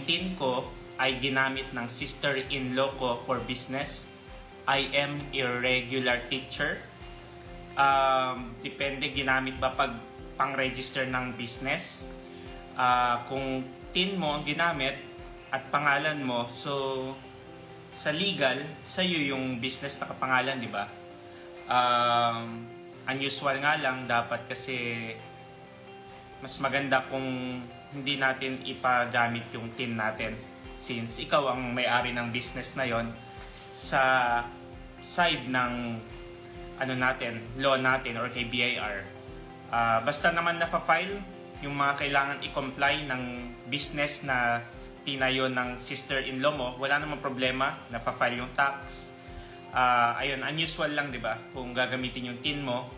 tin ko ay ginamit ng sister-in-law ko for business. I am a regular teacher. Depende ginamit ba pag pang-register ng business. Kung tin mo ang ginamit at pangalan mo, so sa legal, sa'yo yung business na kapangalan, di ba? Unusual nga lang, dapat kasi mas maganda kung hindi natin ipagamit yung tin natin since ikaw ang may-ari ng business na yon sa side ng law natin or kay BIR. Basta naman na-file yung mga kailangan i-comply ng business na tinayo ng sister-in-law mo, wala namang problema, na-file yung tax. Ayun, unusual lang, di ba? Kung gagamitin yung tin mo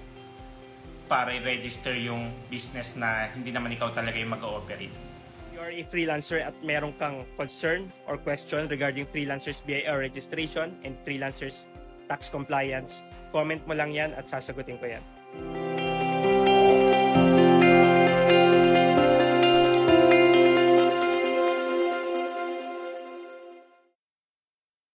para i-register yung business na hindi naman ikaw talaga yung mag-ooperate. You are a freelancer at meron kang concern or question regarding freelancers BIR registration and freelancers tax compliance, comment mo lang yan at sasagutin ko yan.